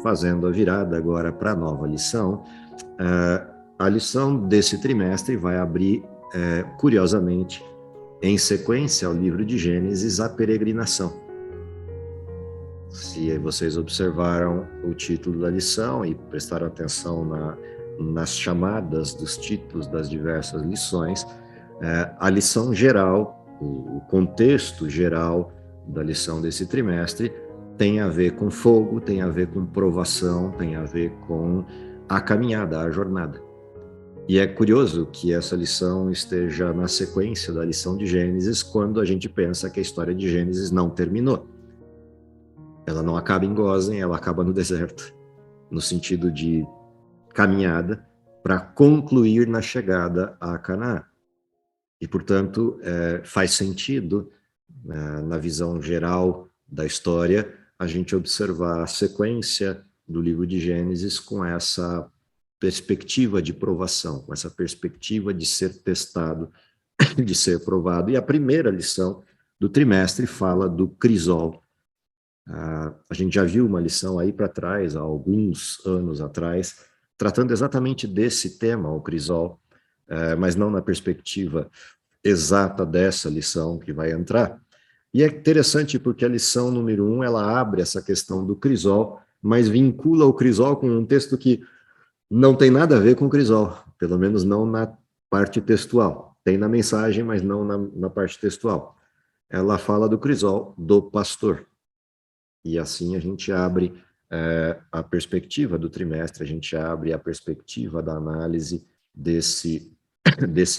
fazendo a virada agora para a nova lição, a lição desse trimestre vai abrir, curiosamente, em sequência ao livro de Gênesis, a peregrinação. Se vocês observaram o título da lição e prestaram atenção nas chamadas dos títulos das diversas lições, a lição geral, o contexto geral da lição desse trimestre tem a ver com fogo, tem a ver com provação, tem a ver com a caminhada, a jornada. E é curioso que essa lição esteja na sequência da lição de Gênesis, quando a gente pensa que a história de Gênesis não terminou. Ela não acaba em Gósen, ela acaba no deserto, no sentido de caminhada, para concluir na chegada a Canaã. E, portanto, faz sentido, na visão geral da história, a gente observar a sequência do livro de Gênesis com essa perspectiva de provação, com essa perspectiva de ser testado, de ser provado. E a primeira lição do trimestre fala do crisol. A gente já viu uma lição aí para trás, há alguns anos atrás, tratando exatamente desse tema, o crisol, mas não na perspectiva exata dessa lição que vai entrar. E é interessante porque a lição número 1, ela abre essa questão do crisol, mas vincula o crisol com um texto que não tem nada a ver com o crisol, pelo menos não na parte textual. Tem na mensagem, mas não na parte textual. Ela fala do crisol do pastor. E assim a gente abre a perspectiva do trimestre, a gente abre a perspectiva da análise desse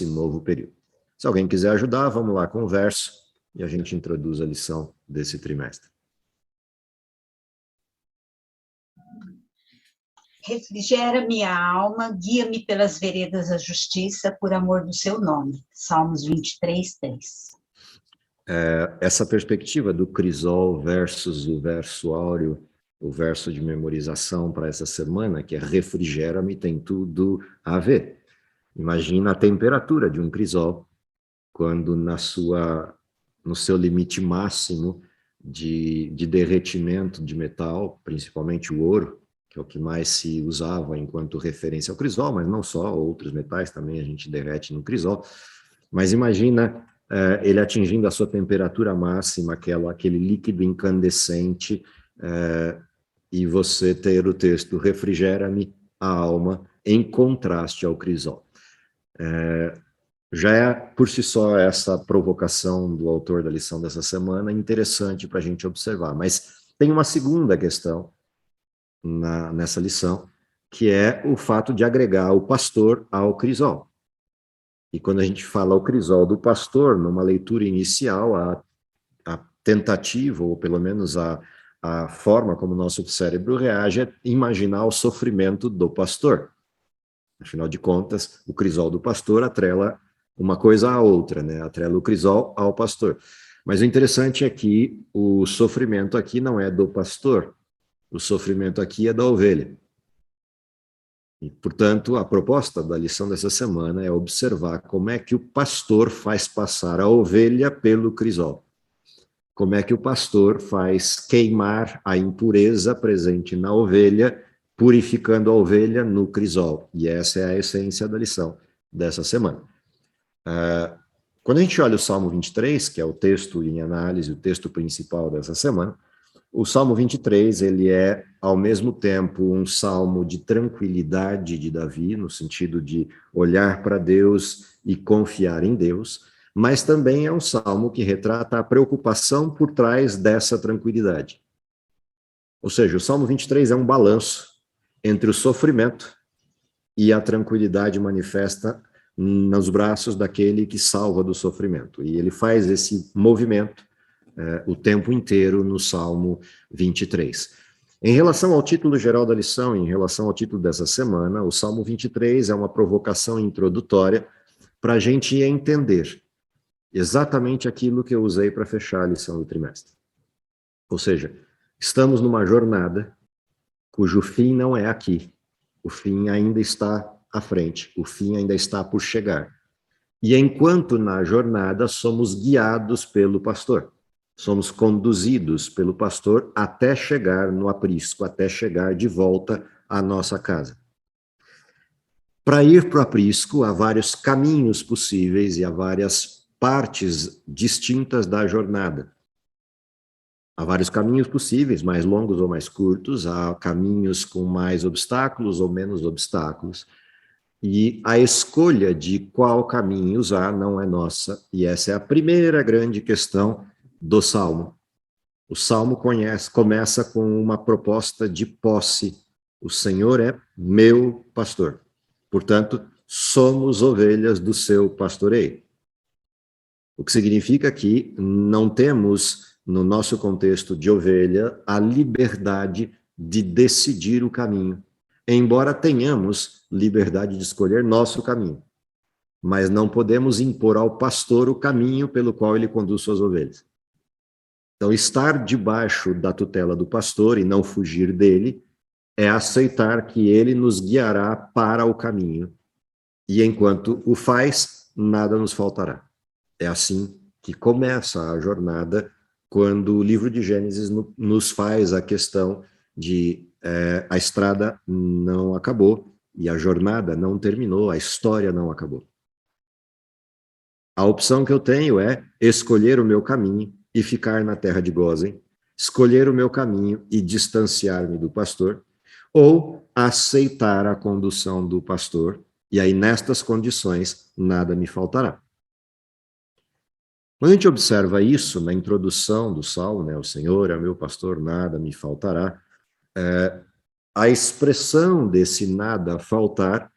novo período. Se alguém quiser ajudar, vamos lá com o verso e a gente introduz a lição desse trimestre. Refrigera minha alma, guia-me pelas veredas da justiça, por amor do seu nome. Salmos 23, 3. Essa perspectiva do crisol versus o verso áureo, o verso de memorização para essa semana, que é refrigera-me, tem tudo a ver. Imagina a temperatura de um crisol, quando no seu limite máximo de derretimento de metal, principalmente o ouro, que é o que mais se usava enquanto referência ao crisol, mas não só, outros metais também a gente derrete no crisol. Mas imagina ele atingindo a sua temperatura máxima, aquele líquido incandescente, e você ter o texto refrigera-me a alma, em contraste ao crisol. Já é, por si só, essa provocação do autor da lição dessa semana interessante para a gente observar. Mas tem uma segunda questão nessa lição, que é o fato de agregar o pastor ao crisol. E quando a gente fala o crisol do pastor, numa leitura inicial, a tentativa, ou pelo menos a forma como o nosso cérebro reage, é imaginar o sofrimento do pastor. Afinal de contas, o crisol do pastor atrela uma coisa à outra, né? Atrela o crisol ao pastor. Mas o interessante é que o sofrimento aqui não é do pastor, o sofrimento aqui é da ovelha. E, portanto, a proposta da lição dessa semana é observar como é que o pastor faz passar a ovelha pelo crisol. Como é que o pastor faz queimar a impureza presente na ovelha, purificando a ovelha no crisol. E essa é a essência da lição dessa semana. Quando a gente olha o Salmo 23, que é o texto em análise, o texto principal dessa semana, o Salmo 23, ele é, ao mesmo tempo, um salmo de tranquilidade de Davi, no sentido de olhar para Deus e confiar em Deus, mas também é um salmo que retrata a preocupação por trás dessa tranquilidade. Ou seja, o Salmo 23 é um balanço entre o sofrimento e a tranquilidade manifesta nos braços daquele que salva do sofrimento. E ele faz esse movimento o tempo inteiro no Salmo 23. Em relação ao título geral da lição, em relação ao título dessa semana, o Salmo 23 é uma provocação introdutória para a gente entender exatamente aquilo que eu usei para fechar a lição do trimestre. Ou seja, estamos numa jornada cujo fim não é aqui. O fim ainda está à frente, o fim ainda está por chegar. E enquanto na jornada somos guiados pelo pastor. somos conduzidos pelo pastor até chegar no aprisco, até chegar de volta à nossa casa. Para ir para o aprisco, há vários caminhos possíveis e há várias partes distintas da jornada. Há vários caminhos possíveis, mais longos ou mais curtos, há caminhos com mais obstáculos ou menos obstáculos, e a escolha de qual caminho usar não é nossa, e essa é a primeira grande questão do Salmo. O Salmo começa com uma proposta de posse. O Senhor é meu pastor. Portanto, somos ovelhas do seu pastoreio. O que significa que não temos, no nosso contexto de ovelha, a liberdade de decidir o caminho, embora tenhamos liberdade de escolher nosso caminho. Mas não podemos impor ao pastor o caminho pelo qual ele conduz suas ovelhas. Então, estar debaixo da tutela do pastor e não fugir dele é aceitar que ele nos guiará para o caminho. E enquanto o faz, nada nos faltará. É assim que começa a jornada, quando o livro de Gênesis nos faz a questão de a estrada não acabou e a jornada não terminou, a história não acabou. A opção que eu tenho é escolher o meu caminho e ficar na terra de Gósen, escolher o meu caminho e distanciar-me do pastor, ou aceitar a condução do pastor, e aí nestas condições nada me faltará. Quando a gente observa isso na introdução do Salmo, né, o Senhor é meu pastor, nada me faltará, a expressão desse nada faltar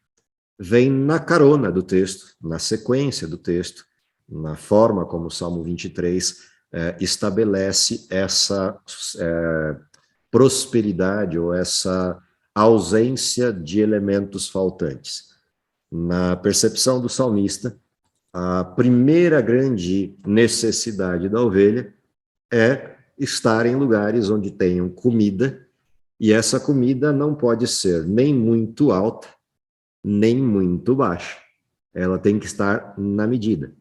vem na carona do texto, na sequência do texto, na forma como o Salmo 23 estabelece essa prosperidade ou essa ausência de elementos faltantes. Na percepção do salmista, a primeira grande necessidade da ovelha é estar em lugares onde tenham comida, e essa comida não pode ser nem muito alta, nem muito baixa. Ela tem que estar na medida.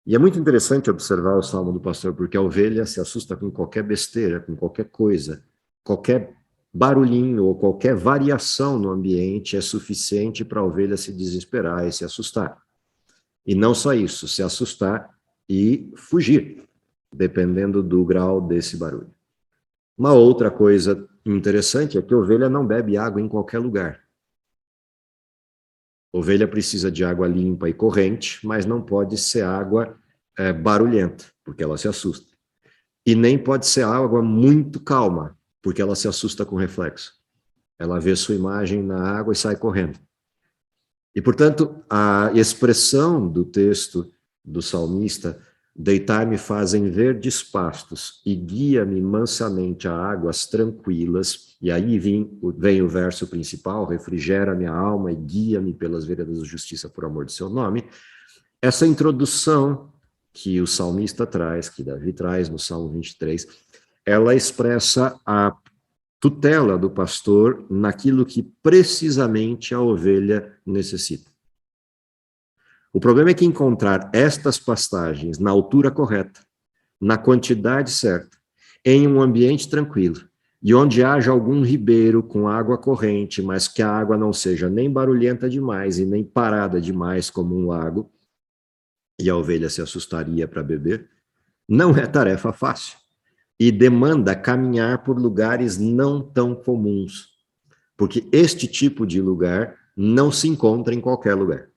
E é muito interessante observar o Salmo do pastor, porque a ovelha se assusta com qualquer besteira, com qualquer coisa, qualquer barulhinho ou qualquer variação no ambiente é suficiente para a ovelha se desesperar e se assustar. E não só isso, se assustar e fugir, dependendo do grau desse barulho. Uma outra coisa interessante é que a ovelha não bebe água em qualquer lugar. A ovelha precisa de água limpa e corrente, mas não pode ser água barulhenta, porque ela se assusta. E nem pode ser água muito calma, porque ela se assusta com reflexo. Ela vê sua imagem na água e sai correndo. E, portanto, a expressão do texto do salmista, deitar-me fazem verdes pastos e guia-me mansamente a águas tranquilas, e aí vem o verso principal, refrigera minha alma e guia-me pelas veredas da justiça por amor do seu nome. Essa introdução que o salmista traz, que Davi traz no Salmo 23, ela expressa a tutela do pastor naquilo que precisamente a ovelha necessita. O problema é que encontrar estas pastagens na altura correta, na quantidade certa, em um ambiente tranquilo, e onde haja algum ribeiro com água corrente, mas que a água não seja nem barulhenta demais e nem parada demais como um lago, e a ovelha se assustaria para beber, não é tarefa fácil. E demanda caminhar por lugares não tão comuns, porque este tipo de lugar não se encontra em qualquer lugar.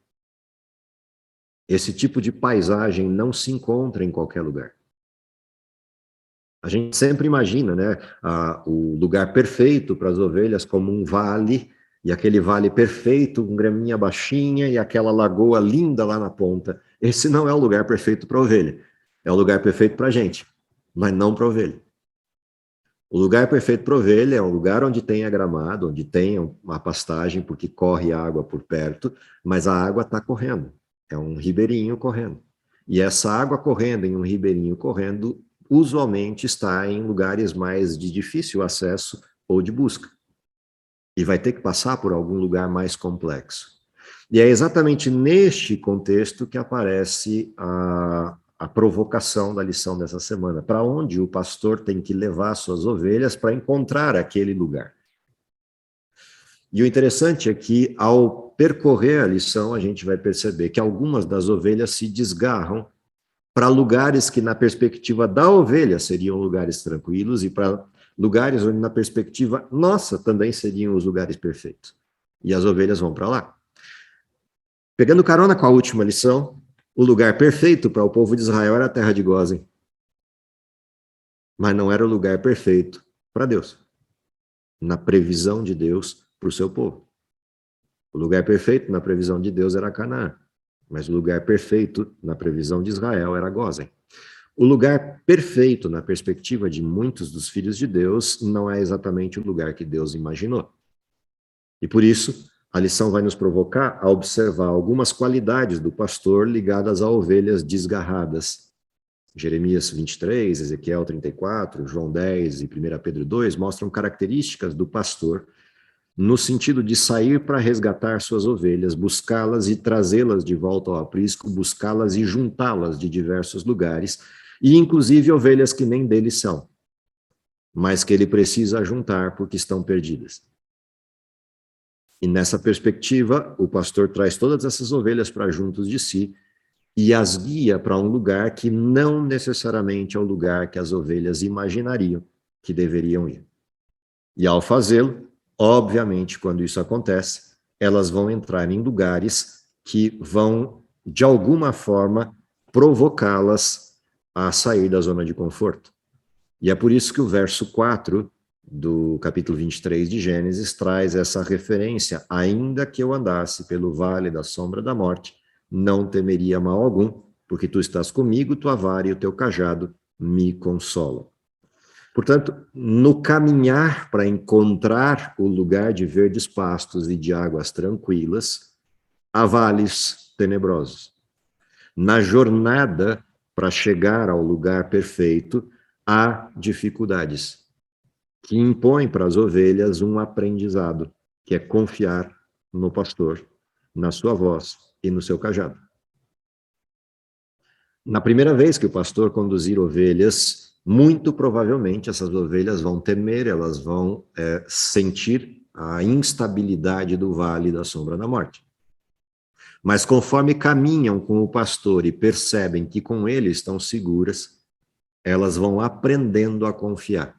Esse tipo de paisagem não se encontra em qualquer lugar. A gente sempre imagina, né, o lugar perfeito para as ovelhas como um vale, e aquele vale perfeito, com graminha baixinha, e aquela lagoa linda lá na ponta. Esse não é o lugar perfeito para a ovelha. É o lugar perfeito para a gente, mas não para a ovelha. O lugar perfeito para a ovelha é um lugar onde tenha gramado, onde tenha uma pastagem, porque corre água por perto, mas a água está correndo. É um ribeirinho correndo. E essa água correndo em um ribeirinho correndo, usualmente está em lugares mais de difícil acesso ou de busca. E vai ter que passar por algum lugar mais complexo. E é exatamente neste contexto que aparece a provocação da lição dessa semana. Para onde o pastor tem que levar suas ovelhas para encontrar aquele lugar? E o interessante é que, ao percorrer a lição, a gente vai perceber que algumas das ovelhas se desgarram para lugares que, na perspectiva da ovelha, seriam lugares tranquilos, e para lugares onde, na perspectiva nossa, também seriam os lugares perfeitos. E as ovelhas vão para lá. Pegando carona com a última lição, o lugar perfeito para o povo de Israel era a terra de Gósen. Mas não era o lugar perfeito para Deus, na previsão de Deus para o seu povo. O lugar perfeito na previsão de Deus era Canaã, mas o lugar perfeito na previsão de Israel era Gósen. O lugar perfeito na perspectiva de muitos dos filhos de Deus não é exatamente o lugar que Deus imaginou. E por isso, a lição vai nos provocar a observar algumas qualidades do pastor ligadas a ovelhas desgarradas. Jeremias 23, Ezequiel 34, João 10 e 1 Pedro 2 mostram características do pastor no sentido de sair para resgatar suas ovelhas, buscá-las e trazê-las de volta ao aprisco, buscá-las e juntá-las de diversos lugares, e inclusive ovelhas que nem dele são, mas que ele precisa juntar porque estão perdidas. E nessa perspectiva, o pastor traz todas essas ovelhas para juntos de si e as guia para um lugar que não necessariamente é o lugar que as ovelhas imaginariam que deveriam ir. E ao fazê-lo, obviamente, quando isso acontece, elas vão entrar em lugares que vão, de alguma forma, provocá-las a sair da zona de conforto. E é por isso que o verso 4 do capítulo 23 de Gênesis traz essa referência: ainda que eu andasse pelo vale da sombra da morte, não temeria mal algum, porque tu estás comigo, tua vara e o teu cajado me consolam. Portanto, no caminhar para encontrar o lugar de verdes pastos e de águas tranquilas, há vales tenebrosos. Na jornada para chegar ao lugar perfeito, há dificuldades que impõem para as ovelhas um aprendizado, que é confiar no pastor, na sua voz e no seu cajado. Na primeira vez que o pastor conduzir ovelhas, muito provavelmente essas ovelhas vão temer, elas vão sentir a instabilidade do vale da sombra da morte. Mas conforme caminham com o pastor e percebem que com ele estão seguras, elas vão aprendendo a confiar.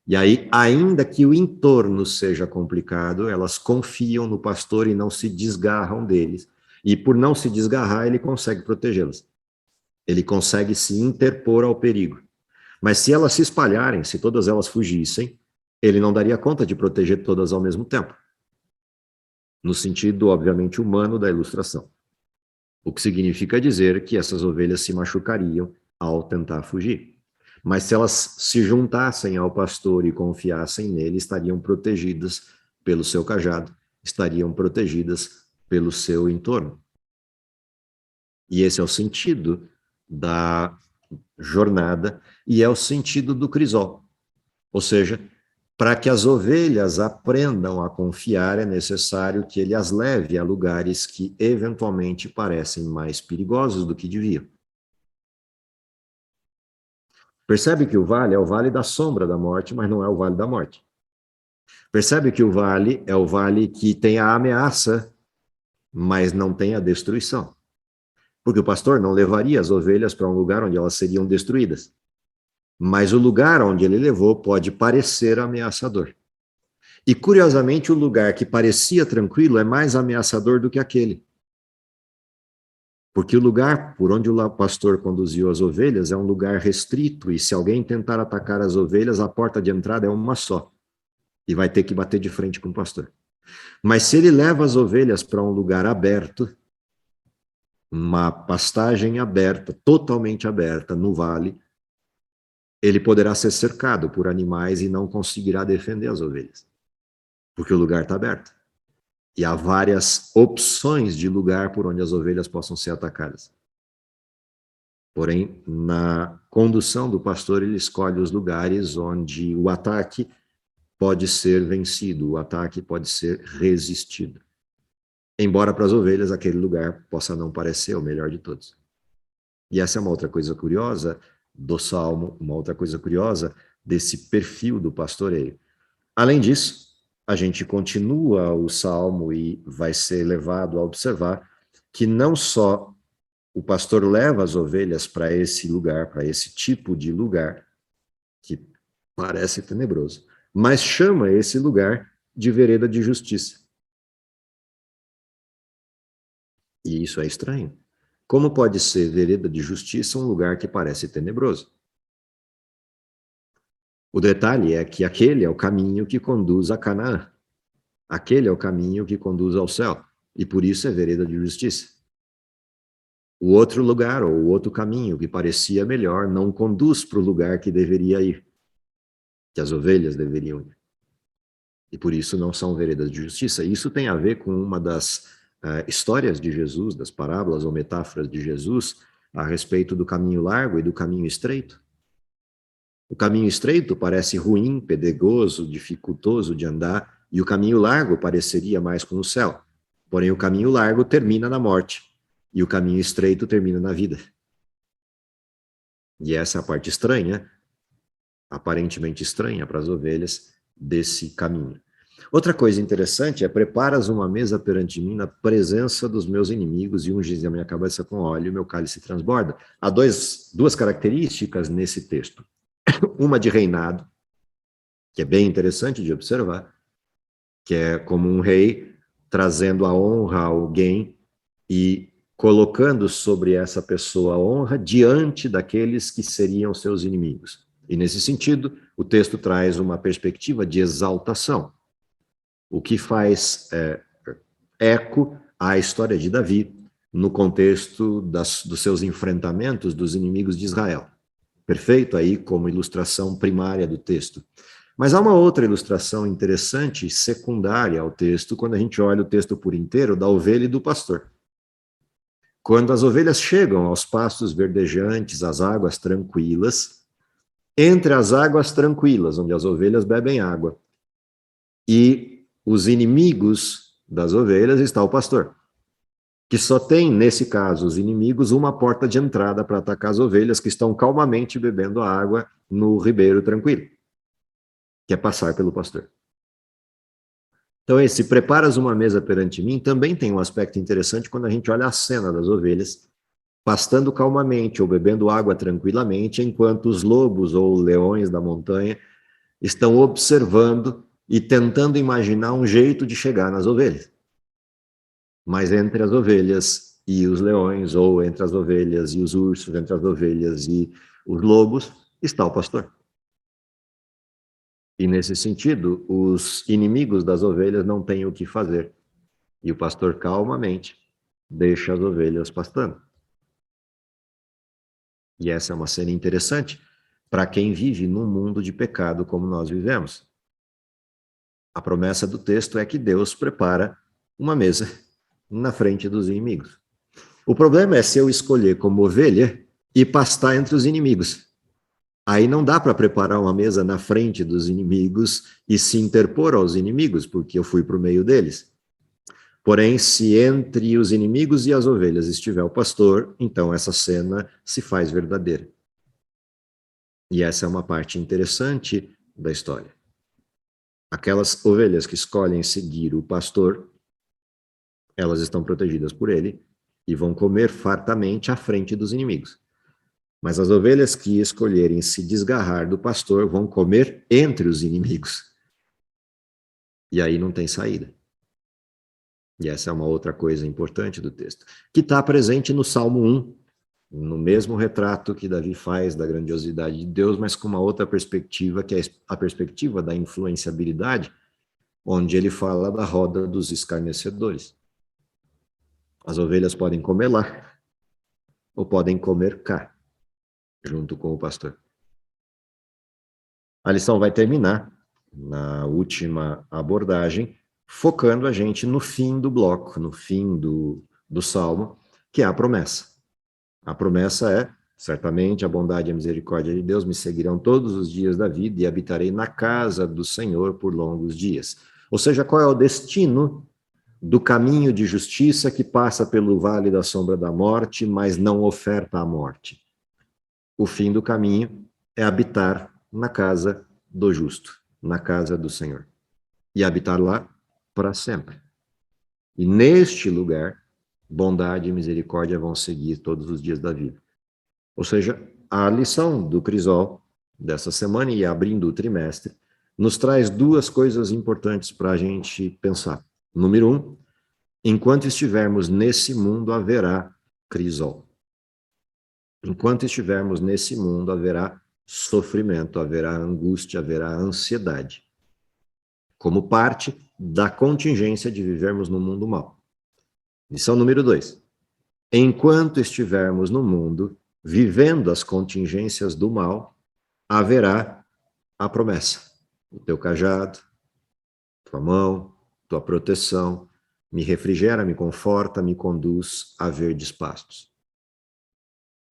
E aí, ainda que o entorno seja complicado, elas confiam no pastor e não se desgarram deles. E por não se desgarrar, ele consegue protegê-las. Ele consegue se interpor ao perigo. Mas se elas se espalharem, se todas elas fugissem, ele não daria conta de proteger todas ao mesmo tempo. No sentido, obviamente, humano da ilustração. O que significa dizer que essas ovelhas se machucariam ao tentar fugir. Mas se elas se juntassem ao pastor e confiassem nele, estariam protegidas pelo seu cajado, estariam protegidas pelo seu entorno. E esse é o sentido da jornada e é o sentido do crisol. Ou seja, para que as ovelhas aprendam a confiar, é necessário que ele as leve a lugares que eventualmente parecem mais perigosos do que deviam. Percebe que o vale é o vale da sombra da morte, mas não é o vale da morte. Percebe que o vale é o vale que tem a ameaça, mas não tem a destruição. Porque o pastor não levaria as ovelhas para um lugar onde elas seriam destruídas. Mas o lugar onde ele levou pode parecer ameaçador. E, curiosamente, o lugar que parecia tranquilo é mais ameaçador do que aquele. Porque o lugar por onde o pastor conduziu as ovelhas é um lugar restrito, e se alguém tentar atacar as ovelhas, a porta de entrada é uma só, e vai ter que bater de frente com o pastor. Mas se ele leva as ovelhas para um lugar aberto, uma pastagem aberta, totalmente aberta, no vale, ele poderá ser cercado por animais e não conseguirá defender as ovelhas, porque o lugar está aberto. E há várias opções de lugar por onde as ovelhas possam ser atacadas. Porém, na condução do pastor, ele escolhe os lugares onde o ataque pode ser vencido, o ataque pode ser resistido. Embora para as ovelhas aquele lugar possa não parecer o melhor de todos. E essa é uma outra coisa curiosa do Salmo, uma outra coisa curiosa desse perfil do pastoreio. Além disso, a gente continua o Salmo e vai ser levado a observar que não só o pastor leva as ovelhas para esse lugar, para esse tipo de lugar, que parece tenebroso, mas chama esse lugar de vereda de justiça. E isso é estranho. Como pode ser vereda de justiça um lugar que parece tenebroso? O detalhe é que aquele é o caminho que conduz a Canaã. Aquele é o caminho que conduz ao céu. E por isso é vereda de justiça. O outro lugar, ou o outro caminho que parecia melhor, não conduz para o lugar que deveria ir, que as ovelhas deveriam ir. E por isso não são veredas de justiça. Isso tem a ver com uma das histórias de Jesus, das parábolas ou metáforas de Jesus, a respeito do caminho largo e do caminho estreito. O caminho estreito parece ruim, pedregoso, dificultoso de andar, e o caminho largo pareceria mais com o céu. Porém, o caminho largo termina na morte, e o caminho estreito termina na vida. E essa é a parte estranha, aparentemente estranha para as ovelhas, desse caminho. Outra coisa interessante é: preparas uma mesa perante mim na presença dos meus inimigos e unges a minha cabeça com óleo e meu cálice transborda. Há duas características nesse texto. Uma de reinado, que é bem interessante de observar, que é como um rei trazendo a honra a alguém e colocando sobre essa pessoa a honra diante daqueles que seriam seus inimigos. E nesse sentido, o texto traz uma perspectiva de exaltação, o que faz eco à história de Davi no contexto dos seus enfrentamentos dos inimigos de Israel. Perfeito aí como ilustração primária do texto. Mas há uma outra ilustração interessante, secundária ao texto, quando a gente olha o texto por inteiro, da ovelha e do pastor. Quando as ovelhas chegam aos pastos verdejantes, às águas tranquilas, entre as águas tranquilas, onde as ovelhas bebem água, e os inimigos das ovelhas, está o pastor, que só tem, nesse caso, os inimigos, uma porta de entrada para atacar as ovelhas que estão calmamente bebendo a água no ribeiro tranquilo, que é passar pelo pastor. Então, esse preparas uma mesa perante mim também tem um aspecto interessante quando a gente olha a cena das ovelhas pastando calmamente ou bebendo água tranquilamente, enquanto os lobos ou leões da montanha estão observando e tentando imaginar um jeito de chegar nas ovelhas. Mas entre as ovelhas e os leões, ou entre as ovelhas e os ursos, entre as ovelhas e os lobos, está o pastor. E nesse sentido, os inimigos das ovelhas não têm o que fazer. E o pastor calmamente deixa as ovelhas pastando. E essa é uma cena interessante para quem vive num mundo de pecado como nós vivemos. A promessa do texto é que Deus prepara uma mesa na frente dos inimigos. O problema é se eu escolher como ovelha e pastar entre os inimigos. Aí não dá para preparar uma mesa na frente dos inimigos e se interpor aos inimigos, porque eu fui para o meio deles. Porém, se entre os inimigos e as ovelhas estiver o pastor, então essa cena se faz verdadeira. E essa é uma parte interessante da história. Aquelas ovelhas que escolhem seguir o pastor, elas estão protegidas por ele e vão comer fartamente à frente dos inimigos. Mas as ovelhas que escolherem se desgarrar do pastor vão comer entre os inimigos. E aí não tem saída. E essa é uma outra coisa importante do texto, que está presente no Salmo 1, no mesmo retrato que Davi faz da grandiosidade de Deus, mas com uma outra perspectiva, que é a perspectiva da influenciabilidade, onde ele fala da roda dos escarnecedores. As ovelhas podem comer lá, ou podem comer cá, junto com o pastor. A lição vai terminar, na última abordagem, focando a gente no fim do bloco, no fim do Salmo, que é a promessa. A promessa é: certamente a bondade e a misericórdia de Deus me seguirão todos os dias da vida e habitarei na casa do Senhor por longos dias. Ou seja, qual é o destino do caminho de justiça que passa pelo vale da sombra da morte, mas não oferta a morte. O fim do caminho é habitar na casa do justo, na casa do Senhor. E habitar lá para sempre. E neste lugar, bondade e misericórdia vão seguir todos os dias da vida. Ou seja, a lição do Crisol dessa semana e abrindo o trimestre, nos traz duas coisas importantes para a gente pensar. Número 1, enquanto estivermos nesse mundo, haverá Crisol. Enquanto estivermos nesse mundo, haverá sofrimento, haverá angústia, haverá ansiedade. Como parte da contingência de vivermos no mundo mau. Lição número 2. Enquanto estivermos no mundo, vivendo as contingências do mal, haverá a promessa. O teu cajado, tua mão, tua proteção, me refrigera, me conforta, me conduz a verdes pastos.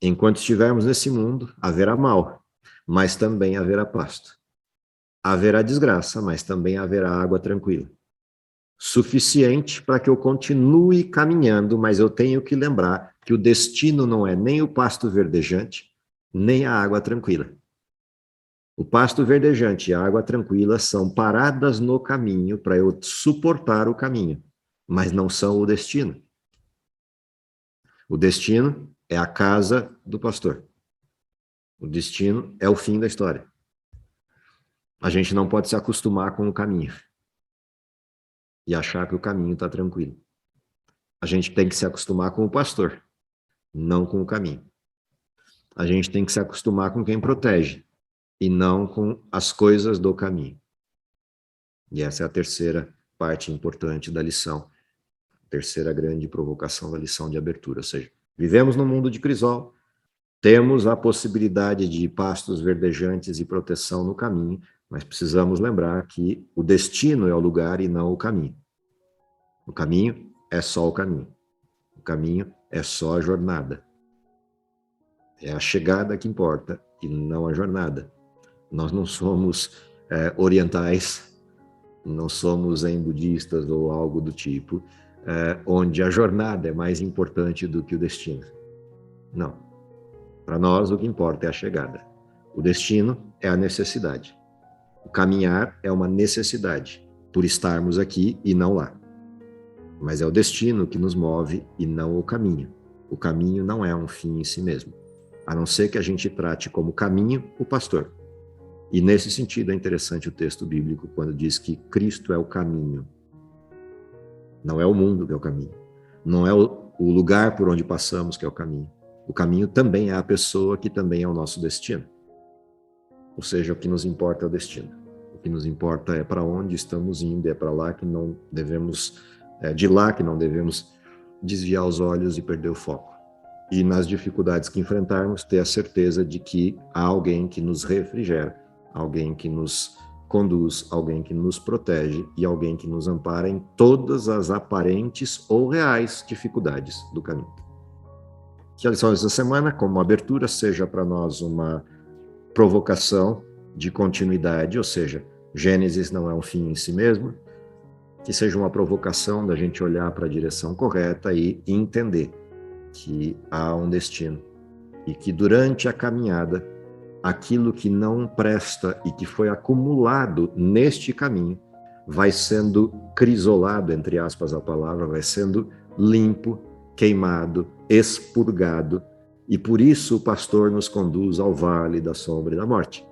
Enquanto estivermos nesse mundo, haverá mal, mas também haverá pasto. Haverá desgraça, mas também haverá água tranquila. Suficiente para que eu continue caminhando, mas eu tenho que lembrar que o destino não é nem o pasto verdejante, nem a água tranquila. O pasto verdejante e a água tranquila são paradas no caminho para eu suportar o caminho, mas não são o destino. O destino é a casa do pastor. O destino é o fim da história. A gente não pode se acostumar com o caminho e achar que o caminho está tranquilo. A gente tem que se acostumar com o pastor, não com o caminho. A gente tem que se acostumar com quem protege e não com as coisas do caminho. E essa é a terceira parte importante da lição, a terceira grande provocação da lição de abertura. Ou seja, vivemos no mundo de Crisol, temos a possibilidade de pastos verdejantes e proteção no caminho, mas precisamos lembrar que o destino é o lugar e não o caminho. O caminho é só o caminho. O caminho é só a jornada. É a chegada que importa e não a jornada. Nós não somos orientais, não somos budistas ou algo do tipo, onde a jornada é mais importante do que o destino. Não. Para nós, o que importa é a chegada. O destino é a necessidade. O caminhar é uma necessidade, por estarmos aqui e não lá. Mas é o destino que nos move e não o caminho. O caminho não é um fim em si mesmo, a não ser que a gente trate como caminho o pastor. E nesse sentido é interessante o texto bíblico quando diz que Cristo é o caminho. Não é o mundo que é o caminho. Não é o lugar por onde passamos que é o caminho. O caminho também é a pessoa que também é o nosso destino. Ou seja, o que nos importa é o destino. O que nos importa é para onde estamos indo, é para lá que não devemos, de lá que não devemos desviar os olhos e perder o foco. E nas dificuldades que enfrentarmos, ter a certeza de que há alguém que nos refrigera, alguém que nos conduz, alguém que nos protege e alguém que nos ampara em todas as aparentes ou reais dificuldades do caminho. Que a lição dessa semana, como abertura, seja para nós uma provocação de continuidade, ou seja, Gênesis não é um fim em si mesmo, que seja uma provocação da gente olhar para a direção correta e entender que há um destino e que durante a caminhada, aquilo que não presta e que foi acumulado neste caminho vai sendo crisolado, entre aspas a palavra, vai sendo limpo, queimado, expurgado, e por isso o pastor nos conduz ao vale da sombra e da morte,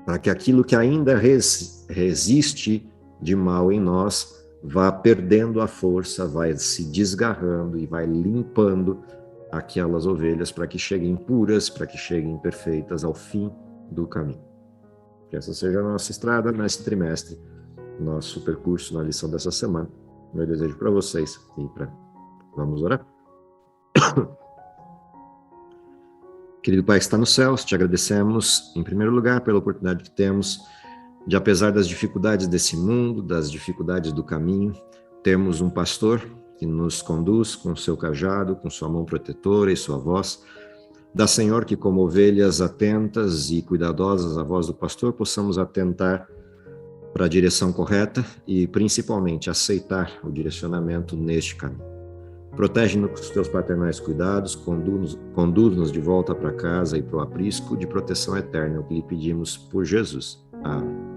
para que aquilo que ainda resiste de mal em nós vá perdendo a força, vai se desgarrando e vai limpando aquelas ovelhas para que cheguem puras, para que cheguem perfeitas ao fim do caminho. Que essa seja a nossa estrada nesse trimestre, nosso percurso na lição dessa semana. Meu desejo para vocês e para... Vamos orar? Querido Pai que está nos céus, te agradecemos, em primeiro lugar, pela oportunidade que temos de, apesar das dificuldades desse mundo, das dificuldades do caminho, termos um pastor que nos conduz com seu cajado, com sua mão protetora e sua voz. Dá, Senhor, que como ovelhas atentas e cuidadosas à voz do pastor, possamos atentar para a direção correta e, principalmente, aceitar o direcionamento neste caminho. Protege-nos com os teus paternais cuidados, conduz-nos de volta para casa e para o aprisco de proteção eterna, é o que lhe pedimos por Jesus. Amém.